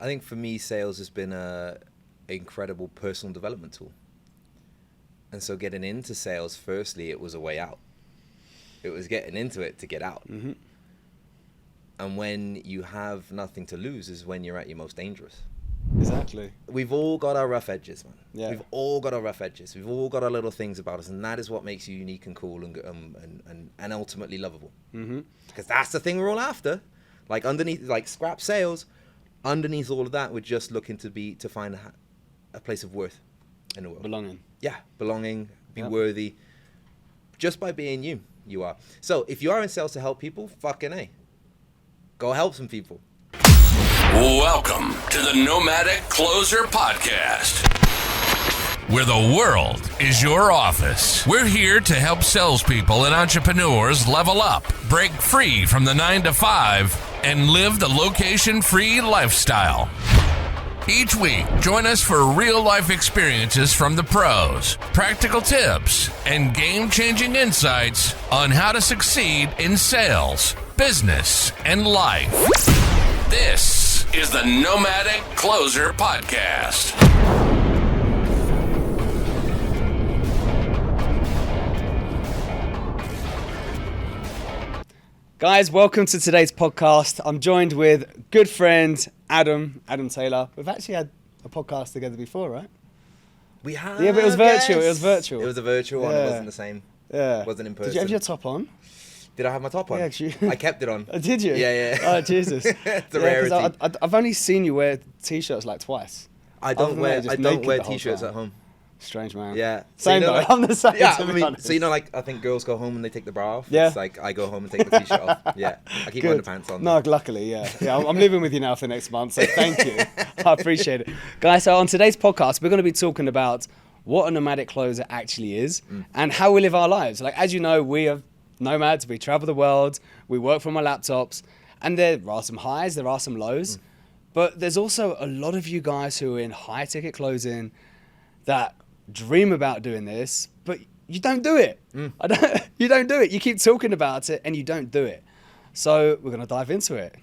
I think for me, sales has been an incredible personal development tool. And so getting into sales, firstly, it was a way out. It was getting into it to get out. Mm-hmm. And when you have nothing to lose is when you're at your most dangerous. Exactly. We've all got our rough edges, man. Yeah. We've all got our rough edges. We've all got our little things about us, and that is what makes you unique and cool and ultimately lovable. Mm-hmm. Because that's the thing we're all after. Like underneath, like scrap sales, underneath all of that, we're just looking to find a place of worth in the world. Belonging. Yeah, belonging, be Yep. worthy. Just by being you are. So if you are in sales to help people, fucking A. Go help some people. Welcome to the Nomadic Closer Podcast, where the world is your office. We're here to help salespeople and entrepreneurs level up, break free from the 9-to-5, and live the location-free lifestyle. Each week, join us for real-life experiences from the pros, practical tips, and game-changing insights on how to succeed in sales, business, and life. This is the Nomadic Closer Podcast. Guys, welcome to today's podcast. I'm joined with good friend Adam Taylor. We've actually had a podcast together before, right? We have. Yeah, but it was virtual. Yes. It was virtual. It was a virtual one. Yeah. It wasn't the same. Yeah. It wasn't in person. Did you have your top on? Did I have my top on? Yeah, 'cause you- I kept it on. Oh, did you? Yeah. Oh, Jesus. It's a 'cause rarity. I've only seen you wear t-shirts like twice. I Other don't than wear that, just I don't naked wear the whole t-shirts time. at home. Strange, man. Yeah. Same though. I'm the same. Yeah, to I be mean, honest. so like I think girls go home and they take the bra off. Yeah. It's like I go home and take the t-shirt off. Yeah. I keep my Good. underpants on. No, luckily, yeah. I'm living with you now for next month, so thank you. I appreciate it. Guys, so on today's podcast, we're going to be talking about what a nomadic closer actually is and how we live our lives. Like, as you know, we are nomads. We travel the world. We work from our laptops. And there are some highs, there are some lows. But there's also a lot of you guys who are in high-ticket clothing that dream about doing this, but you don't do it. You don't do it. You keep talking about it and you don't do it. So we're going to dive into it.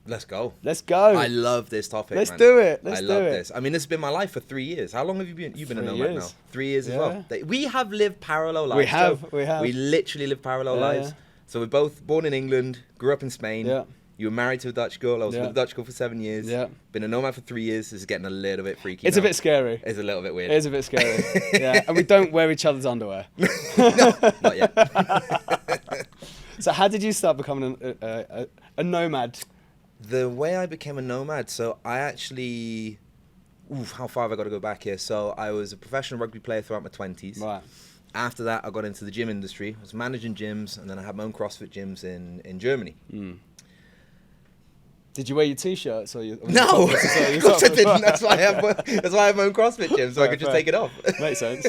Let's go. Let's go. I love this topic. Let's man. do it. I Let's love do it. this. I mean, this has been my life for 3 years. How long have you been? You've been a 3 nomad years. now. 3 years as Yeah. well. We have lived parallel lives. We have, Joe. we have. We literally live parallel Yeah, lives. yeah. So we're both born in England, grew up in Spain. Yeah. You were married to a Dutch girl. I was Yeah. with a Dutch girl for 7 years. Yeah. Been a nomad for 3 years. This is getting a little bit freaky. It's now. a bit scary. It's a little bit weird. It is a bit scary. Yeah. And we don't wear each other's underwear. No, not yet. So how did you start becoming a nomad? The way I became a nomad, so I actually... how far have I got to go back here? So I was a professional rugby player throughout my 20s. Right. After that, I got into the gym industry. I was managing gyms, and then I had my own CrossFit gyms in Germany. Did you wear your t-shirts or your... No, your of course I top? didn't. That's why I have my own CrossFit gym, so I Fair, could just fair. take it off. Makes sense.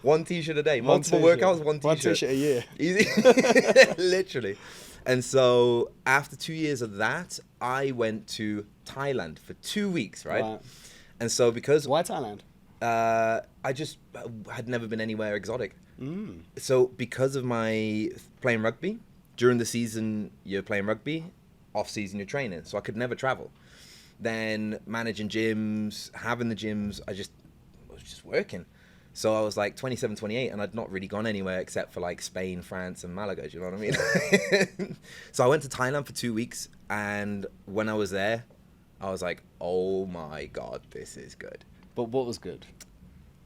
One t-shirt a day, One multiple t-shirt. workouts, one t-shirt. One t-shirt a year. Easy, literally. And so after 2 years of that, I went to Thailand for 2 weeks, right? And so because Why Thailand? I just had never been anywhere exotic. So because of my playing rugby, during the season you're playing rugby, off season you're training. So I could never travel. Then managing gyms, having the gyms, I was just working. So I was like 27, 28, and I'd not really gone anywhere except for like Spain, France, and Malaga. Do you know what I mean? So I went to Thailand for 2 weeks, and when I was there, I was like, oh my God, this is good. But what was good?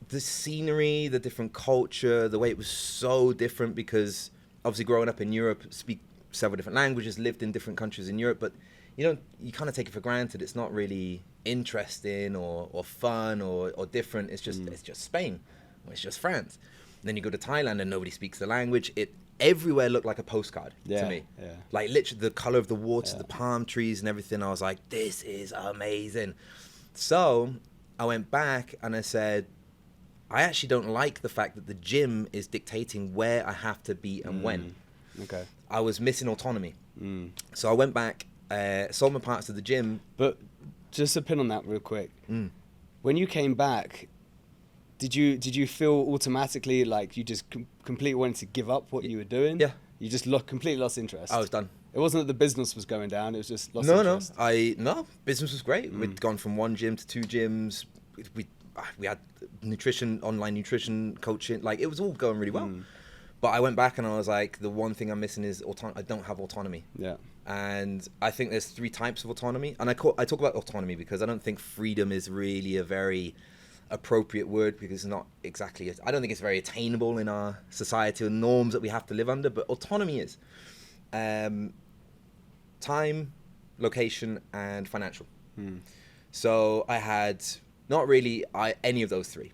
The scenery, the different culture, the way it was so different because obviously growing up in Europe, speak several different languages, lived in different countries in Europe, but you kind of take it for granted. It's not really interesting or fun or different. It's just Spain. Or it's just France. And then you go to Thailand and nobody speaks the language. It everywhere looked like a postcard to me. Yeah. Like literally the color of the water, the palm trees and everything. I was like, this is amazing. So I went back and I said, I actually don't like the fact that the gym is dictating where I have to be and when. Okay. I was missing autonomy. So I went back, sold my parts of the gym. But just to pin on that real quick, when you came back, did you feel automatically like you just completely wanted to give up what you were doing? Yeah. You just completely lost interest? I was done. It wasn't that the business was going down, it was just lost interest. No, business was great. We'd gone from 1 gym to 2 gyms. We had online nutrition coaching. Like, it was all going really well. But I went back and I was like, the one thing I'm missing is I don't have autonomy. Yeah. And I think there's 3 types of autonomy. And I talk about autonomy because I don't think freedom is really a very appropriate word, because it's not exactly, I don't think it's very attainable in our societal norms that we have to live under, but autonomy is time, location, and financial. So I had not really any of those 3.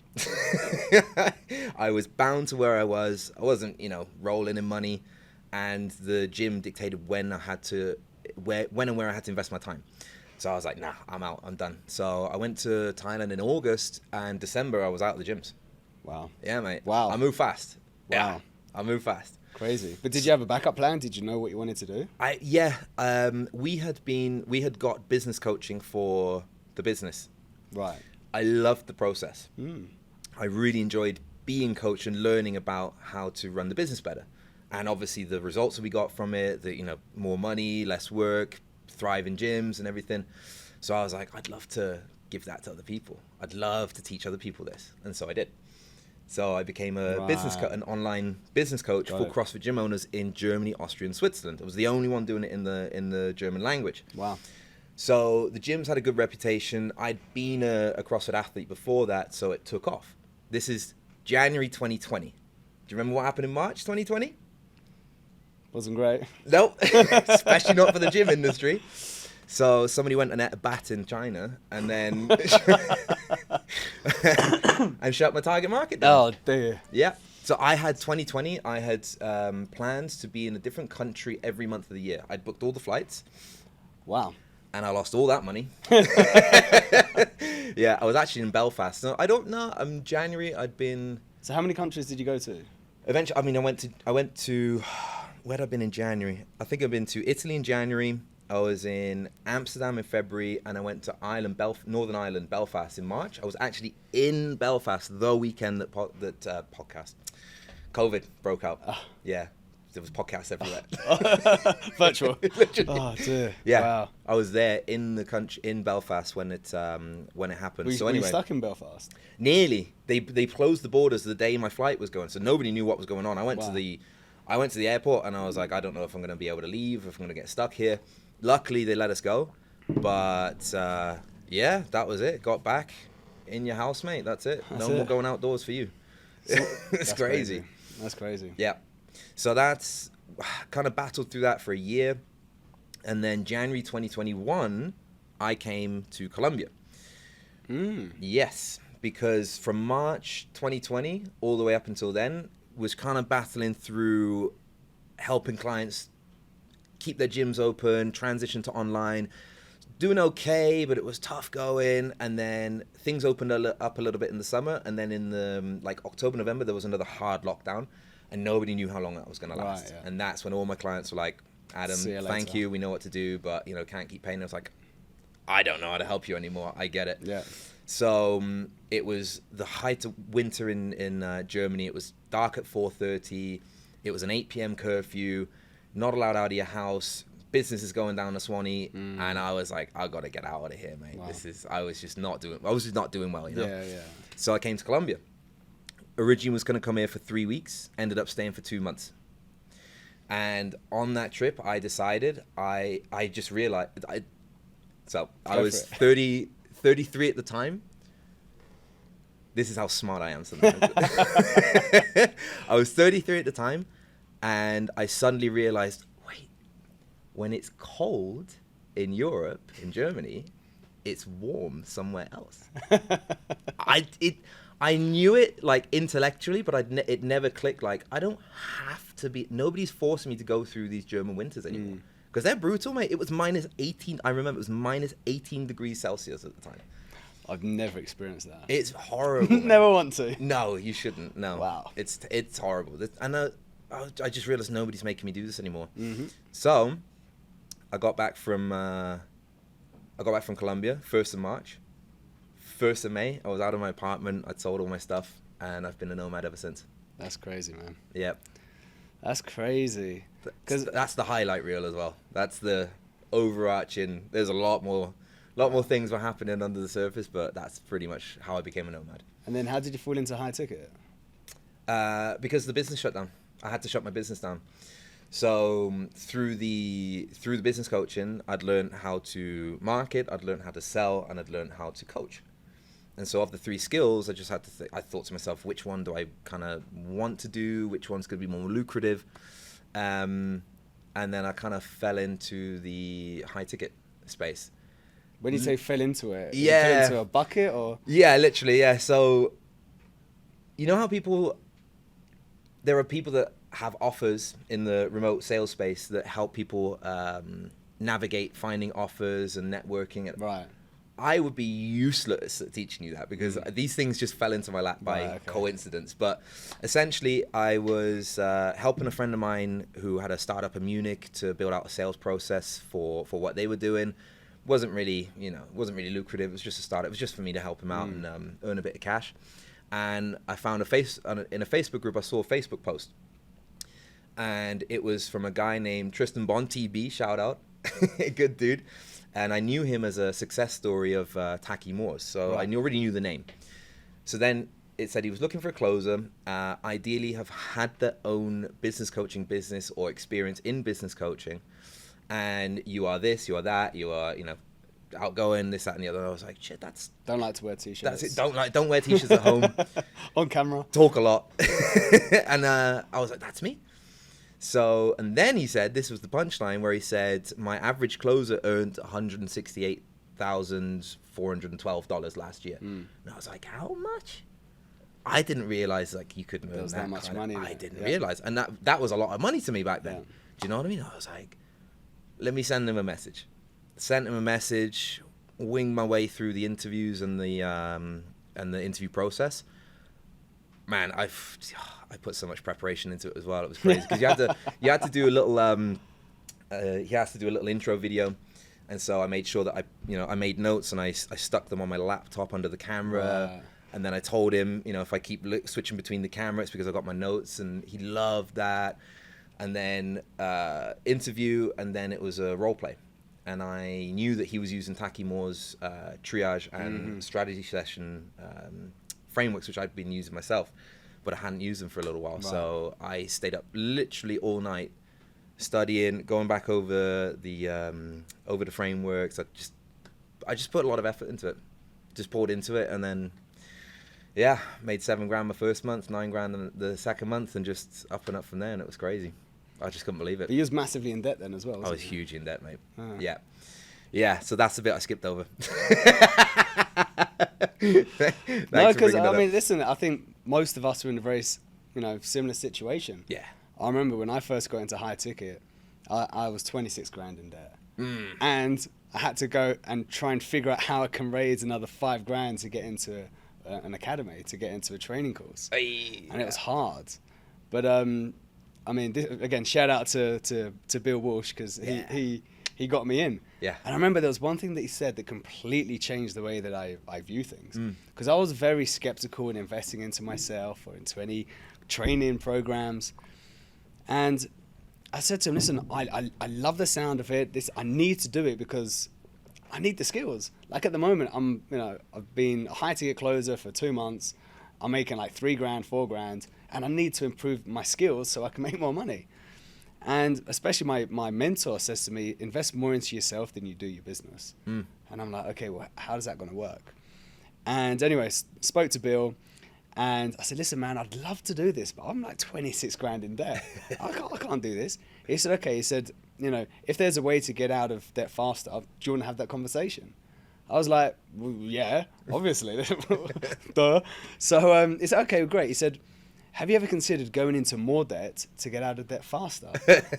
I was bound to where I was. I wasn't, rolling in money, and the gym dictated when and where I had to invest my time. So I was like, nah, I'm out, I'm done. So I went to Thailand in August, and December I was out of the gyms. Wow. Yeah, mate. Wow. I moved fast. Wow. Yeah, I moved fast. Crazy. But did you have a backup plan? Did you know what you wanted to do? We had got business coaching for the business. Right. I loved the process. I really enjoyed being coached and learning about how to run the business better. And obviously the results that we got from it, more money, less work, thrive in gyms and everything. So I was like, I'd love to give that to other people. I'd love to teach other people this. And so I did. So I became an online business coach for CrossFit gym owners in Germany, Austria, and Switzerland. I was the only one doing it in the German language. Wow. So the gyms had a good reputation. I'd been a CrossFit athlete before that, so it took off. This is January 2020. Do you remember what happened in March 2020? Wasn't great. Nope, especially not for the gym industry. So somebody went and ate a bat in China, and then and shut my target market down. Oh dear. Yeah. So I had 2020. I had plans to be in a different country every month of the year. I'd booked all the flights. Wow. And I lost all that money. Yeah, I was actually in Belfast. No, I don't know. January. I'd been. So how many countries did you go to? Eventually, I went to. Where had I been in January? I think I've been to Italy in January. I was in Amsterdam in February, and I went to Northern Ireland, Belfast in March. I was actually in Belfast the weekend that COVID broke out. Yeah, there was podcasts everywhere. Virtual. Oh dear. Yeah, wow. I was there in the country in Belfast when it happened. Were you stuck in Belfast? Nearly. They closed the borders the day my flight was going, so nobody knew what was going on. I went to the airport, and I was like, I don't know if I'm going to be able to leave, if I'm going to get stuck here. Luckily, they let us go. But, yeah, that was it. Got back in your house, mate. That's it. No more going outdoors for you. It's crazy. That's crazy. Yeah. So that's kind of battled through that for a year. And then January 2021, I came to Colombia. Yes, because from March 2020 all the way up until then, was kind of battling through helping clients keep their gyms open, transition to online, doing okay, but it was tough going. And then things opened up a little bit in the summer, and then in the October, November, there was another hard lockdown, and nobody knew how long that was going to last. Right, yeah. And that's when all my clients were like, Adam, thank you, we know what to do, but can't keep paying. I was like, I don't know how to help you anymore. I get it. Yeah. So it was the height of winter in Germany. It was dark at 4:30. It was an 8 p.m. curfew. Not allowed out of your house. Business is going down the Swanee, and I was like, I gotta get out of here, mate. Wow. I was just not doing well, Yeah. So I came to Colombia. Originally was gonna come here for 3 weeks. Ended up staying for 2 months. And on that trip, I decided I just realized I was 33 at the time. This is how smart I am sometimes. I was 33 at the time, and I suddenly realized, wait, when it's cold in Europe, in Germany, it's warm somewhere else. I knew it like intellectually, but it never clicked. Like, I don't have to be. Nobody's forcing me to go through these German winters anymore. Because they're brutal, mate. It was minus 18. I remember it was minus 18 degrees Celsius at the time. I've never experienced that. It's horrible. Never want to. No, you shouldn't. No. Wow. It's horrible. And I just realized nobody's making me do this anymore. So I got back from Colombia 1st of March. 1st of May, I was out of my apartment. I'd sold all my stuff, and I've been a nomad ever since. That's crazy, man. Yep. That's crazy. Because that's the highlight reel as well. That's the overarching. There's a lot more things were happening under the surface, but that's pretty much how I became a nomad. And then how did you fall into high ticket? Because the business shut down. I had to shut my business down. So through the business coaching, I'd learned how to market, I'd learned how to sell, and I'd learned how to coach. And so of the 3 skills, I just had to I thought to myself, which one do I kind of want to do? Which one's going to be more lucrative? And then I kind of fell into the high ticket space. When you say fell into it, yeah, you fell into a bucket or? Yeah, literally, yeah. So you know how there are people that have offers in the remote sales space that help people navigate finding offers and networking. Right. I would be useless at teaching you that because these things just fell into my lap by coincidence. But essentially, I was helping a friend of mine who had a startup in Munich to build out a sales process for what they were doing. Wasn't really lucrative. It was just a startup. It was just for me to help him out and earn a bit of cash. And I found in a Facebook group, I saw a Facebook post. And it was from a guy named Tristan Bond, TB, shout out. Good dude. And I knew him as a success story of Taki Moores. So I already knew the name. So then it said he was looking for a closer, ideally have had their own business coaching business or experience in business coaching. And you are this, you are that, you are, outgoing, this, that, and the other. I was like, shit, don't like to wear t-shirts. That's it. Don't wear t-shirts at home. On camera. Talk a lot. And I was like, that's me. So, and then he said, this was the punchline where he said, my average closer earned $168,412 last year. And I was like, how much? I didn't realize you couldn't earn that much money. I didn't realize. And that was a lot of money to me back then. Yeah. Do you know what I mean? I was like, let me send him a message. Sent him a message, winged my way through the interviews and the interview process. Man, I put so much preparation into it as well. It was crazy because you had to do a little he has to do a little intro video, and so I made sure that I made notes and I stuck them on my laptop under the camera. Wow. And then I told him, if I keep switching between the camera, it's because I got my notes, and he loved that. And then interview, and then it was a role play. And I knew that he was using Taki Moore's triage and strategy session frameworks, which I'd been using myself, but I hadn't used them for a little while. Right. So I stayed up literally all night studying, going back over the frameworks. I just put a lot of effort into it, just poured into it, and then made $7,000 my first month, $9,000 the second month, and just up and up from there. And it was crazy. I just couldn't believe it. But you was massively in debt then as well. I was huge in debt, mate. Yeah. So that's the bit I skipped over. No, because listen, I think most of us are in a very, similar situation. Yeah. I remember when I first got into high ticket, I was $26,000 in debt, and I had to go and try and figure out how I can raise another $5,000 to get into an academy, to get into a training course, and it was hard. But again, shout out to Bill Walsh because he got me in. Yeah. And I remember there was one thing that he said that completely changed the way that I view things. Because I was very skeptical in investing into myself or into any training programs. And I said to him, listen, I love the sound of it. I need to do it because I need the skills. Like at the moment, I've been a high ticket closer for 2 months. I'm making like $3,000, $4,000, and I need to improve my skills so I can make more money. And especially my mentor says to me, invest more into yourself than you do your business. And I'm like, okay, well, how is that going to work? And anyway, spoke to Bill, and I said, listen, man, I'd love to do this, but I'm like $26,000 in debt. I can't do this. He said, okay. He said, if there's a way to get out of debt faster, do you want to have that conversation? I was like, well, yeah, obviously. Duh. So he said, okay, great. He said, have you ever considered going into more debt to get out of debt faster?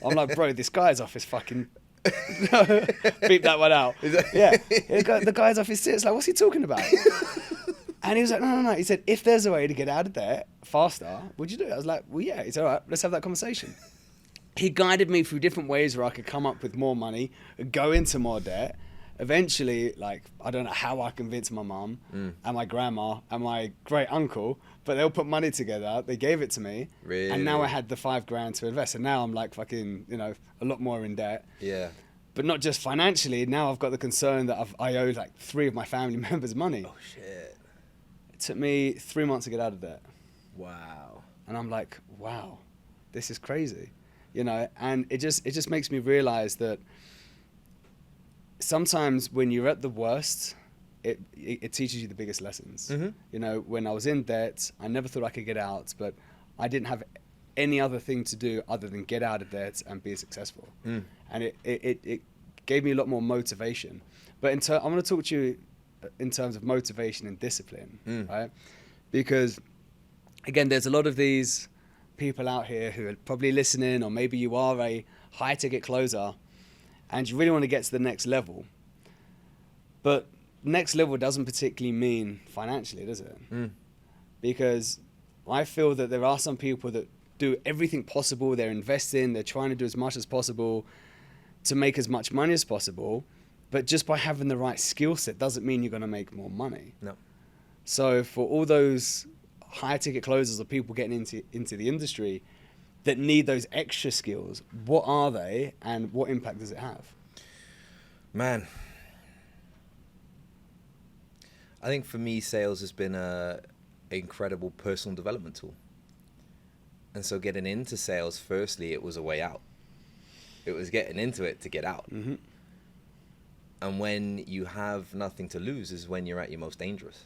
I'm like, bro, this guy's off his fucking... Beep that one out. Yeah. The guy's off his tits. Like, what's he talking about? And he was like, no. He said, if there's a way to get out of debt faster, would you do it? I was like, well, yeah. He said, all right, let's have that conversation. He guided me through different ways where I could come up with more money, go into more debt, eventually, like, I don't know how I convinced my mum and my grandma and my great uncle, but they'll put money together. They gave it to me. Really? And now I had the $5,000 to invest. And now I'm like fucking, you know, a lot more in debt. Yeah. But not just financially. Now I've got the concern that I owe like 3 of my family members money. Oh, shit. It took me 3 months to get out of debt. Wow. And I'm like, wow, this is crazy, you know. And it just makes me realize that sometimes when you're at the worst, it teaches you the biggest lessons. You know, when I was in debt, I never thought I could get out, but I didn't have any other thing to do other than get out of debt and be successful. And it gave me a lot more motivation. But I'm going to talk to you in terms of motivation and discipline, right? Because again, there's a lot of these people out here who are probably listening, or maybe you are a high ticket closer and you really want to get to the next level. But next level doesn't particularly mean financially, does it? Because I feel that there are some people that do everything possible. They're investing, they're trying to do as much as possible to make as much money as possible. But just by having the right skill set doesn't mean you're going to make more money. No. So for all those high ticket closers or people getting into the industry that need those extra skills, what are they and what impact does it have? Man, I think for me, sales has been an incredible personal development tool. And so getting into sales, firstly, it was a way out. It was getting into it to get out. And when you have nothing to lose is when you're at your most dangerous.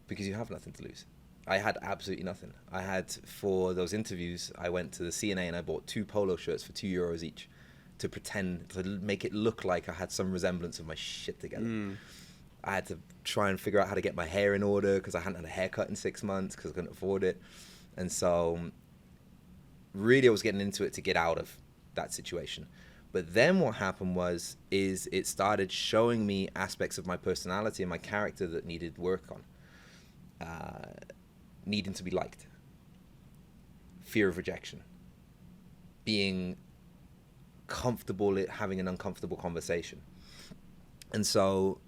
Because you have nothing to lose. I had absolutely nothing. I had, for those interviews, I went to the CNA and I bought 2 polo shirts for €2 each to pretend, to make it look like I had some resemblance of my shit together. I had to try and figure out how to get my hair in order because I hadn't had a haircut in 6 months because I couldn't afford it. And so really I was getting into it to get out of that situation. But then what happened is it started showing me aspects of my personality and my character that needed work on. Needing to be liked, fear of rejection, being comfortable at having an uncomfortable conversation. And so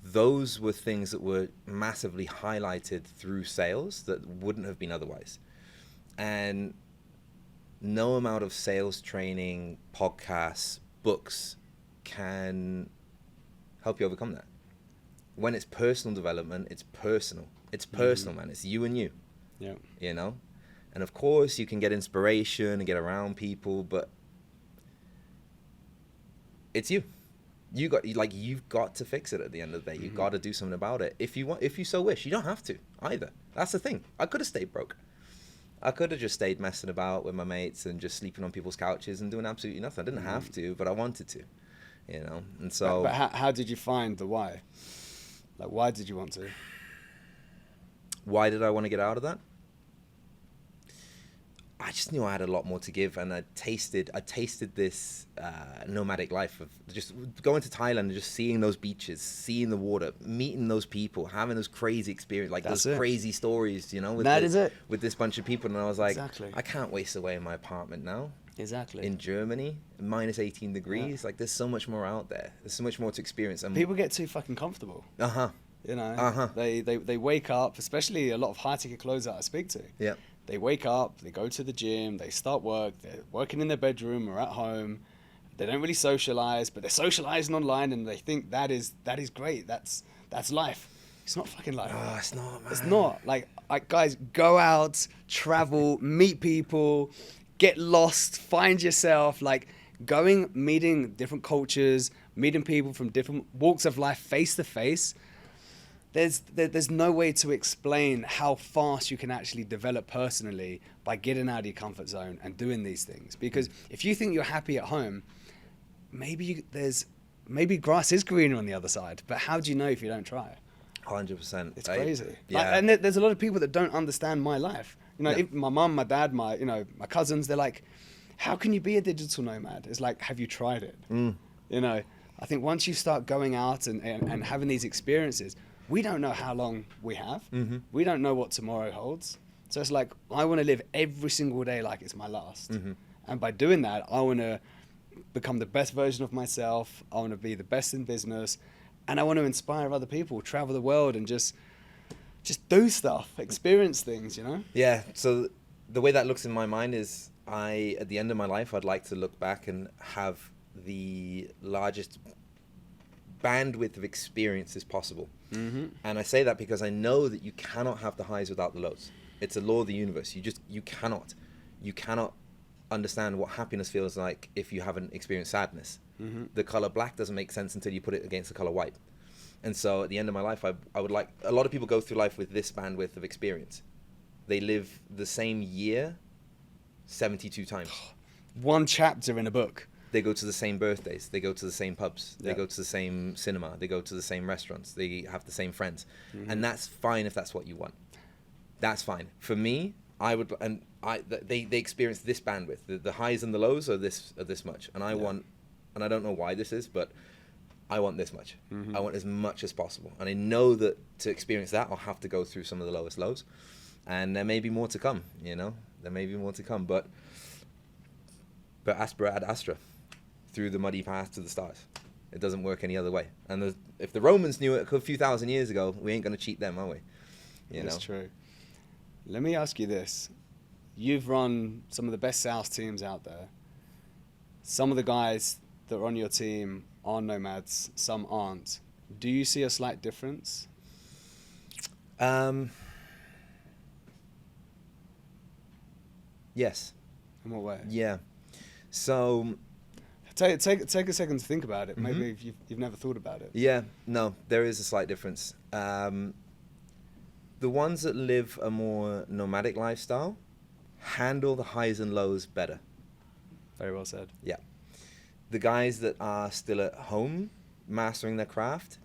those were things that were massively highlighted through sales that wouldn't have been otherwise. And no amount of sales training, podcasts, books can help you overcome that. When it's personal development, it's personal. It's personal, man. It's you and you. Yeah. You know? And of course, you can get inspiration and get around people, but it's you. You've got to fix it at the end of the day. You've got to do something about it. If you so wish. You don't have to either. That's the thing. I could have stayed broke. I could have just stayed messing about with my mates and just sleeping on people's couches and doing absolutely nothing. I didn't have to, but I wanted to, you know? And so... But how did you find the why? Like, why did you want to? Why did I want to get out of that? I just knew I had a lot more to give, and I tasted this nomadic life of just going to Thailand and just seeing those beaches, seeing the water, meeting those people, having those crazy experiences, like those crazy stories, you know, with with this bunch of people. And I was like, I can't waste away in my apartment now. Exactly. In Germany, minus 18 degrees. Like, there's so much more out there. There's so much more to experience. And people get too fucking comfortable. You know, they wake up, especially a lot of high-ticket clothes that I speak to. Yeah. They wake up, they go to the gym, they start work, they're working in their bedroom or at home. They don't really socialize, but they're socializing online, and they think that is great. That's life. It's not fucking life. Oh, it's not, man. It's not. Like, guys, go out, travel, meet people, get lost, find yourself. Like, going, meeting different cultures, meeting people from different walks of life face to face. There's no way to explain how fast you can actually develop personally by getting out of your comfort zone and doing these things. Because if you think you're happy at home, maybe grass is greener on the other side. But how do you know if you don't try? 100%. It's crazy. Yeah. And there's a lot of people that don't understand my life. You know, if my mum, my dad, my cousins, they're like, how can you be a digital nomad? It's like, have you tried it? You know, I think once you start going out and having these experiences, we don't know how long we have. We don't know what tomorrow holds. So it's like, I want to live every single day like it's my last. And by doing that, I want to become the best version of myself. I want to be the best in business, and I want to inspire other people, travel the world, and just do stuff, experience things, you know? Yeah. So the way that looks in my mind is, at the end of my life, I'd like to look back and have the largest bandwidth of experiences possible. And I say that because I know that you cannot have the highs without the lows. It's a law of the universe. You cannot understand what happiness feels like if you haven't experienced sadness. The color black doesn't make sense until you put it against the color white. And so at the end of my life, I would like, a lot of people go through life with this bandwidth of experience. They live the same year 72 times. One chapter in a book. They go to the same birthdays. They go to the same pubs. They go to the same cinema. They go to the same restaurants. They have the same friends. And that's fine if that's what you want. That's fine. For me, they experience this bandwidth. The highs and the lows are this much. And I want, and I don't know why this is, but I want this much. I want as much as possible. And I know that to experience that, I'll have to go through some of the lowest lows. And there may be more to come, you know? There may be more to come. But aspera ad astra, through the muddy path to the stars. It doesn't work any other way. And if the Romans knew it a few thousand years ago, we ain't going to cheat them, are we? That's true. Let me ask you this. You've run some of the best sales teams out there. Some of the guys that are on your team are nomads, some aren't. Do you see a slight difference? Yes. In what way? Yeah. So take a second to think about it. Maybe if you've never thought about it. Yeah, no, there is a slight difference. The ones that live a more nomadic lifestyle handle the highs and lows better. Very well said. Yeah. The guys that are still at home mastering their craft,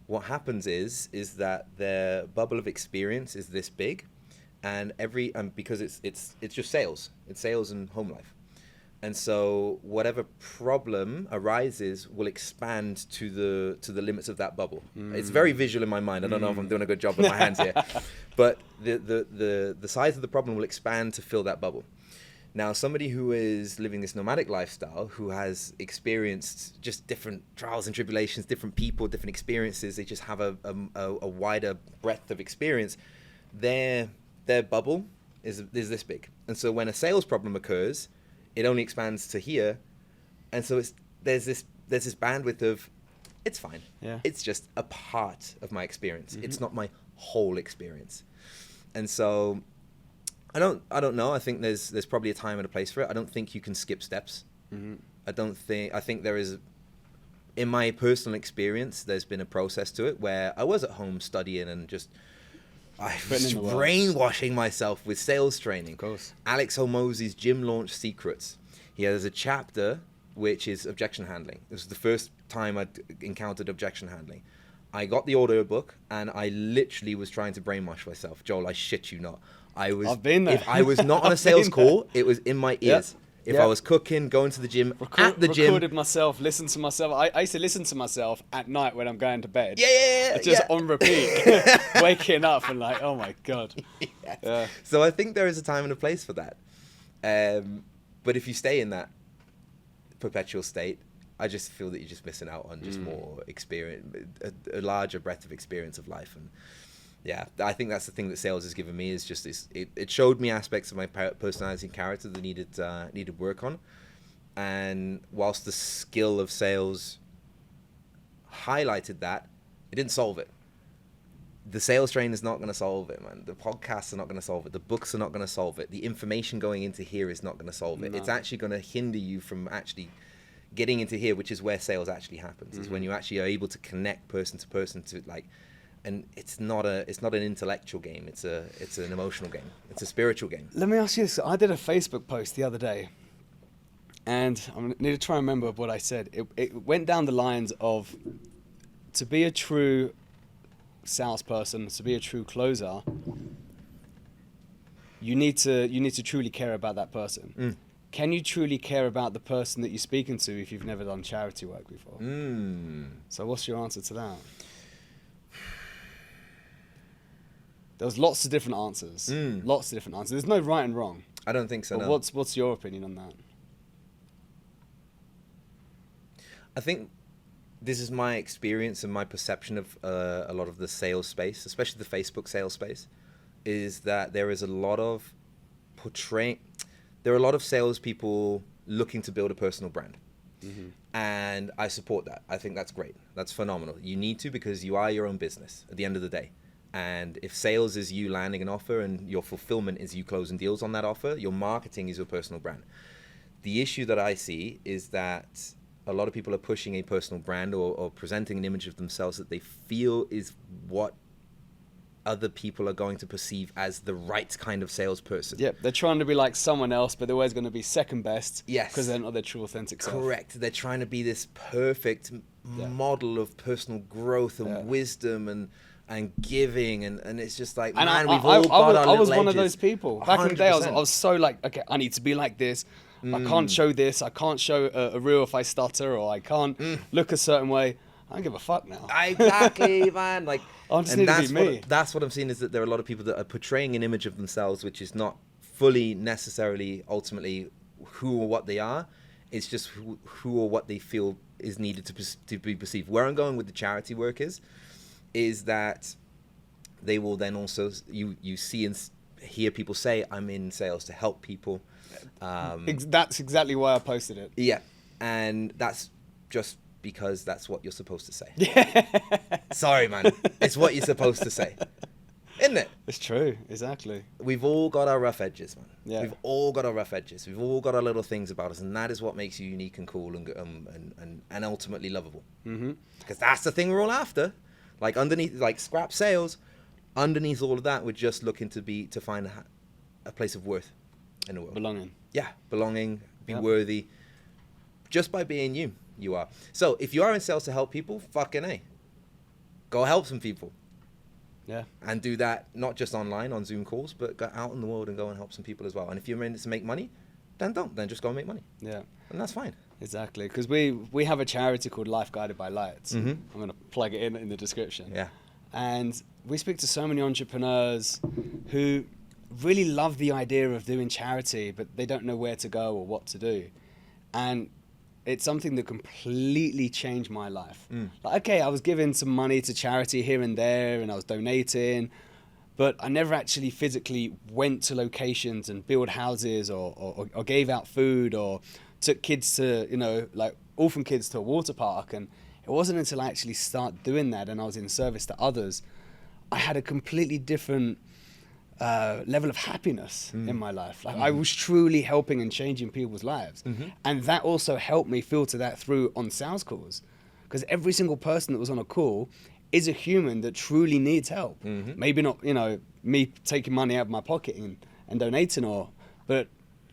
what happens is that their bubble of experience is this big, and because it's just sales. It's sales and home life. And so whatever problem arises will expand to the limits of that bubble. It's very visual in my mind. I don't know if I'm doing a good job with my hands here, but the size of the problem will expand to fill that bubble. Now, somebody who is living this nomadic lifestyle, who has experienced just different trials and tribulations, different people, different experiences, they just have a wider breadth of experience. Their bubble is this big, and so when a sales problem occurs, it only expands to here, and so there's this bandwidth of, it's fine. Yeah. It's just a part of my experience. It's not my whole experience, and so I don't know. I think there's probably a time and a place for it. I don't think you can skip steps. I think there is, in my personal experience, there's been a process to it where I was at home studying and I was brainwashing myself with sales training. Of course. Alex Hormozi's Gym Launch Secrets. He has a chapter which is objection handling. This was the first time I'd encountered objection handling. I got the audio book and I literally was trying to brainwash myself. Joel, I shit you not. I've been there. If I was not on a sales call, it was in my ears. Yep. If I was cooking, going to the gym, at the gym. Recorded myself, listened to myself. I used to listen to myself at night when I'm going to bed. Yeah. Just on repeat. Waking up and like, oh my God. Yes. Yeah. So I think there is a time and a place for that. But if you stay in that perpetual state, I just feel that you're just missing out on just more experience, a larger breadth of experience of life. And yeah, I think that's the thing that sales has given me, is just this. It showed me aspects of my personality and character that needed work on. And whilst the skill of sales highlighted that, it didn't solve it. The sales training is not going to solve it, man. The podcasts are not going to solve it. The books are not going to solve it. The information going into here is not going to solve it. No. It's actually going to hinder you from actually getting into here, which is where sales actually happens. Is when you actually are able to connect person to person to like. And it's not an intellectual game. It's an emotional game. It's a spiritual game. Let me ask you this. I did a Facebook post the other day, and I need to try and remember what I said. It went down the lines of, to be a true salesperson, to be a true closer, you need to truly care about that person. Can you truly care about the person that you're speaking to if you've never done charity work before? So what's your answer to that? There's lots of different answers. Lots of different answers. There's no right and wrong. I don't think so. But no. What's your opinion on that? I think this is my experience and my perception of a lot of the sales space, especially the Facebook sales space, is that there is a lot of there are a lot of salespeople looking to build a personal brand. And I support that. I think that's great. That's phenomenal. You need to, because you are your own business at the end of the day. And if sales is you landing an offer and your fulfillment is you closing deals on that offer, your marketing is your personal brand. The issue that I see is that a lot of people are pushing a personal brand or presenting an image of themselves that they feel is what other people are going to perceive as the right kind of salesperson. Yeah, they're trying to be like someone else, but they're always going to be second best. Yes. Because they're not their true authentic self. Correct. They're trying to be this perfect model of personal growth and wisdom and giving, and it's just like, man, we've all got our I was little one of edges. those people. Back in the day, I 100%. was so like, okay, I need to be like this. I can't show this. I can't show a reel if I stutter, or I can't look a certain way. I don't give a fuck now. Exactly, man. Like, I just and need to that's be me. that's what I'm seeing, is that there are a lot of people that are portraying an image of themselves which is not fully necessarily ultimately who or what they are. It's just who or what they feel is needed to be perceived. Where I'm going with the charity work is that they will then also, you see and hear people say, I'm in sales to help people. That's exactly why I posted it. Yeah, and that's just because that's what you're supposed to say. Sorry, man. It's what you're supposed to say. Isn't it? It's true, exactly. We've all got our rough edges, man. Yeah. We've all got our rough edges. We've all got our little things about us, and that is what makes you unique and cool and ultimately lovable. Because that's the thing we're all after. Like underneath, like scrap sales, underneath all of that, we're just looking to find a place of worth in the world. Belonging. Yeah, belonging, be worthy. Just by being you are. So if you are in sales to help people, fucking A. Go help some people. Yeah. And do that not just online on Zoom calls, but go out in the world and go and help some people as well. And if you're in it to make money, then don't. Then just go and make money. Yeah. And that's fine. Exactly. Because we have a charity called Life Guided by Lights. I'm going to plug it in the description. Yeah. And we speak to so many entrepreneurs who really love the idea of doing charity, but they don't know where to go or what to do. And it's something that completely changed my life. Like, okay, I was giving some money to charity here and there, and I was donating, but I never actually physically went to locations and built houses or gave out food or took kids to, like orphan kids to a water park. And it wasn't until I actually started doing that and I was in service to others, I had a completely different level of happiness in my life. Like I was truly helping and changing people's lives. And that also helped me filter that through on sales calls, because every single person that was on a call is a human that truly needs help. Maybe not, me taking money out of my pocket and donating, but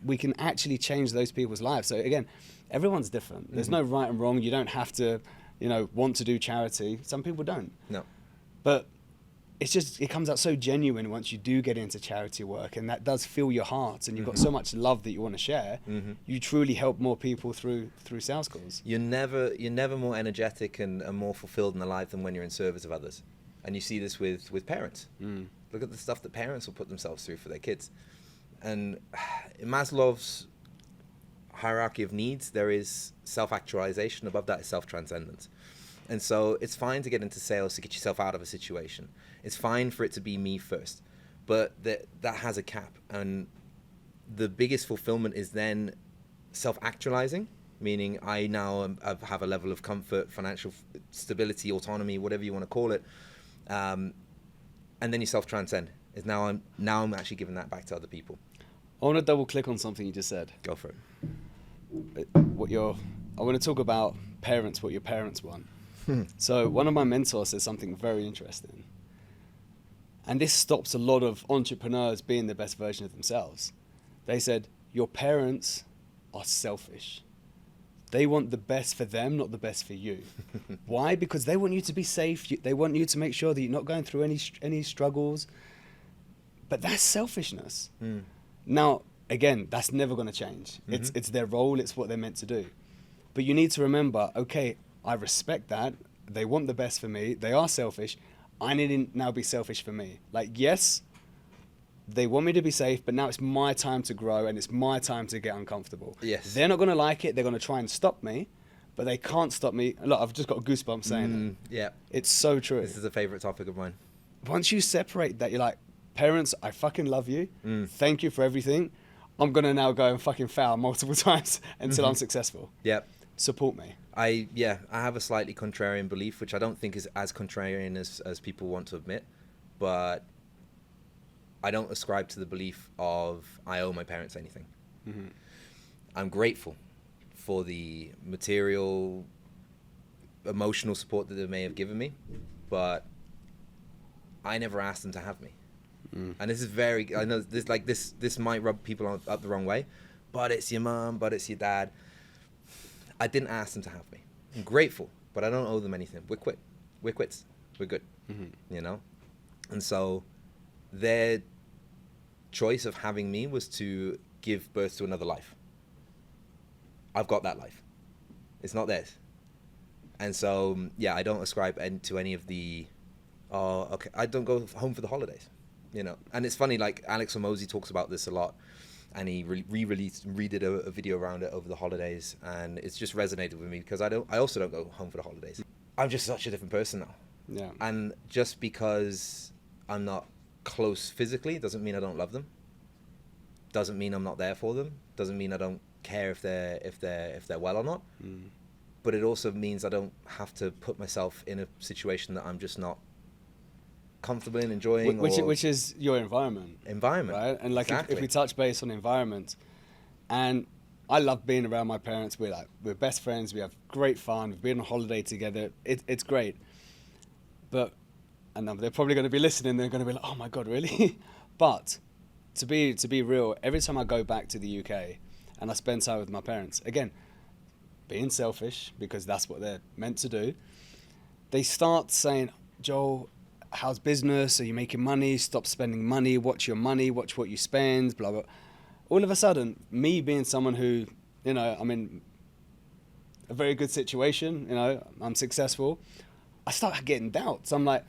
we can actually change those people's lives. So again, everyone's different. There's no right and wrong. You don't have to, want to do charity. Some people don't. No. But it comes out so genuine once you do get into charity work, and that does fill your heart, and you've got so much love that you want to share. You truly help more people through sales calls. You're never more energetic and more fulfilled in the life than when you're in service of others. And you see this with parents. Look at the stuff that parents will put themselves through for their kids. And in Maslow's hierarchy of needs, there is self-actualization. Above that is self-transcendence. And so it's fine to get into sales to get yourself out of a situation. It's fine for it to be me first, but that has a cap. And the biggest fulfillment is then self-actualizing, meaning I now have a level of comfort, financial stability, autonomy, whatever you want to call it. And then you self-transcend. Is now I'm actually giving that back to other people. I want to double click on something you just said. Go for it. I want to talk about parents, what your parents want. So one of my mentors says something very interesting. And this stops a lot of entrepreneurs being the best version of themselves. They said, your parents are selfish. They want the best for them, not the best for you. Why? Because they want you to be safe. They want you to make sure that you're not going through any struggles. But that's selfishness. Now, again, that's never going to change. It's their role. It's what they're meant to do. But you need to remember, okay, I respect that. They want the best for me. They are selfish. I need to now be selfish for me. Like, yes, they want me to be safe, but now it's my time to grow and it's my time to get uncomfortable. Yes. They're not going to like it. They're going to try and stop me. but they can't stop me. Look, I've just got goosebumps saying it. Yeah. It's so true. This is a favorite topic of mine. Once you separate that, you're like, parents, I fucking love you. Thank you for everything. I'm going to now go and fucking fail multiple times until I'm successful. Yep. Support me. I have a slightly contrarian belief, which I don't think is as contrarian as people want to admit, but I don't ascribe to the belief of I owe my parents anything. I'm grateful for the material, emotional support that they may have given me, but I never asked them to have me. And this is I know this might rub people up the wrong way, but it's your mom, but it's your dad. I didn't ask them to have me. I'm grateful, but I don't owe them anything. We're quits. We're good, you know? And so their choice of having me was to give birth to another life. I've got that life. It's not theirs. And so, yeah, I don't ascribe to any of the, I don't go home for the holidays, you know? And it's funny, like Alex Hormozi talks about this a lot, and he redid a video around it over the holidays, and it's just resonated with me because I also don't go home for the holidays. I'm just such a different person now. Yeah. And just because I'm not close physically doesn't mean I don't love them. Doesn't mean I'm not there for them. Doesn't mean I don't care if they're well or not. But it also means I don't have to put myself in a situation that I'm just not comfortable in, enjoying, which is your environment, right? And like exactly. if we touch base on environment, and I love being around my parents. We're best friends. We have great fun. We've been on holiday together. It's great. But and they're probably going to be listening. They're going to be like, oh my god, really? But to be real, every time I go back to the UK and I spend time with my parents, again, being selfish because that's what they're meant to do, they start saying, Joel, how's business? Are you making money? Stop spending money. Watch your money. Watch what you spend. Blah, blah. All of a sudden, me being someone who, you know, I'm in a very good situation, you know, I'm successful, I start getting doubts. I'm like,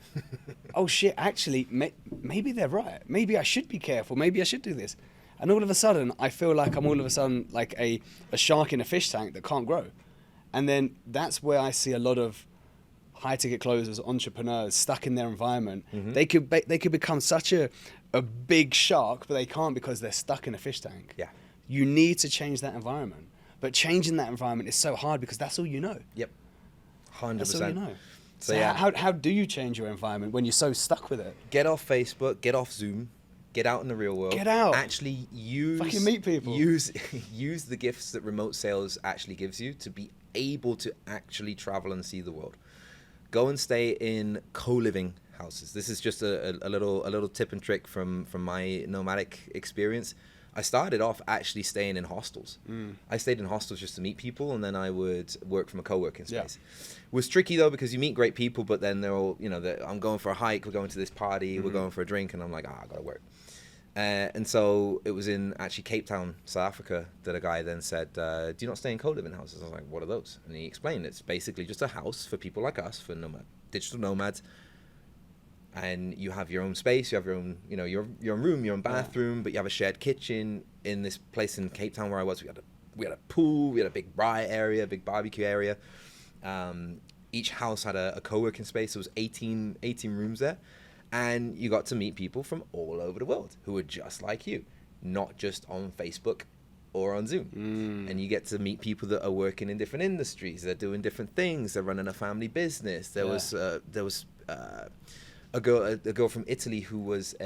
oh shit, actually, maybe they're right. Maybe I should be careful. Maybe I should do this. And all of a sudden, I feel like I'm all of a sudden like a shark in a fish tank that can't grow. And then that's where I see a lot of high ticket closers, entrepreneurs stuck in their environment. They could become such a big shark, but they can't because they're stuck in a fish tank. Yeah. You need to change that environment. But changing that environment is so hard because that's all you know. Yep. 100%. That's all you know. So yeah. yeah. How do you change your environment when you're so stuck with it? Get off Facebook, get off Zoom, get out in the real world. Get out. Actually fucking meet people. Use the gifts that remote sales actually gives you to be able to actually travel and see the world. Go and stay in co-living houses. This is just a little tip and trick from my nomadic experience. I started off actually staying in hostels. I stayed in hostels just to meet people, and then I would work from a co-working space. It was tricky though because you meet great people, but then they're all, you know, I'm going for a hike, we're going to this party, we're going for a drink, and I'm like, I gotta work. And so it was in actually Cape Town, South Africa, that a guy then said, do you not stay in co-living houses? I was like, what are those? And he explained it's basically just a house for people like us, for digital nomads. And you have your own space, you have your own, you know, your own room, your own bathroom, but you have a shared kitchen. In this place in Cape Town where I was, we had a pool, we had a big braai area, a big barbecue area. Each house had a co-working space. There was 18 rooms there. And you got to meet people from all over the world who were just like you, not just on Facebook or on Zoom. And you get to meet people that are working in different industries. They're doing different things. They're running a family business. There was a girl from Italy who was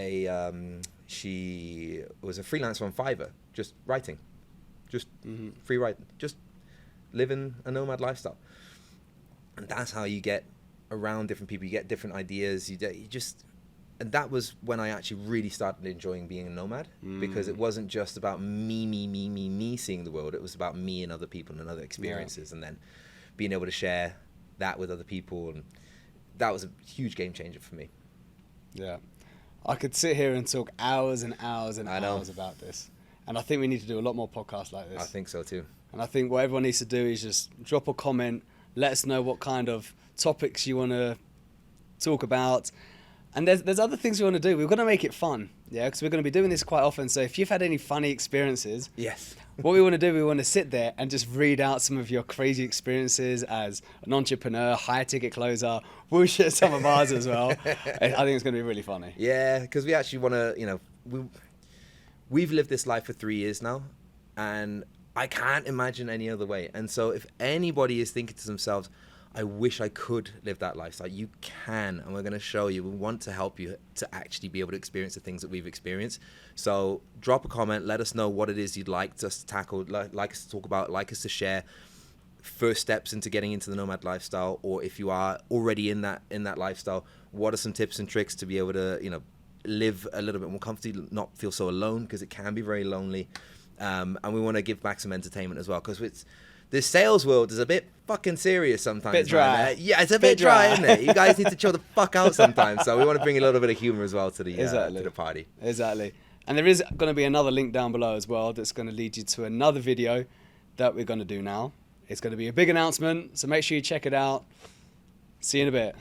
she was a freelancer on Fiverr, just writing, just free writing, just living a nomad lifestyle. And that's how you get around different people. You get different ideas. You just, and that was when I actually really started enjoying being a nomad, because it wasn't just about me seeing the world. It was about me and other people and other experiences, and then being able to share that with other people. And that was a huge game changer for me. Yeah. I could sit here and talk hours and hours and hours about this. And I think we need to do a lot more podcasts like this. I think so too. And I think what everyone needs to do is just drop a comment, let us know what kind of topics you want to talk about. And there's other things we want to do. We're going to make it fun, yeah, because we're going to be doing this quite often. So if you've had any funny experiences, Yes. what we want to do, we want to sit there and just read out some of your crazy experiences as an entrepreneur, high ticket closer. We'll share some of ours as well. I think it's going to be really funny. Yeah, because we actually want to, we've lived this life for 3 years now, and I can't imagine any other way. And so if anybody is thinking to themselves, I wish I could live that lifestyle, you can, and we're going to show you. We want to help you to actually be able to experience the things that we've experienced. So drop a comment, let us know what it is you'd like us to tackle, like us to talk about, like us to share first steps into getting into the nomad lifestyle, or if you are already in that lifestyle, what are some tips and tricks to be able to live a little bit more comfortably, not feel so alone, because it can be very lonely. And we want to give back some entertainment as well, because this sales world is a bit fucking serious sometimes. Bit dry. Man. Yeah, it's a bit dry, isn't it? You guys need to chill the fuck out sometimes. So we want to bring a little bit of humor as well to the party. Exactly. And there is going to be another link down below as well that's going to lead you to another video that we're going to do now. It's going to be a big announcement, so make sure you check it out. See you in a bit.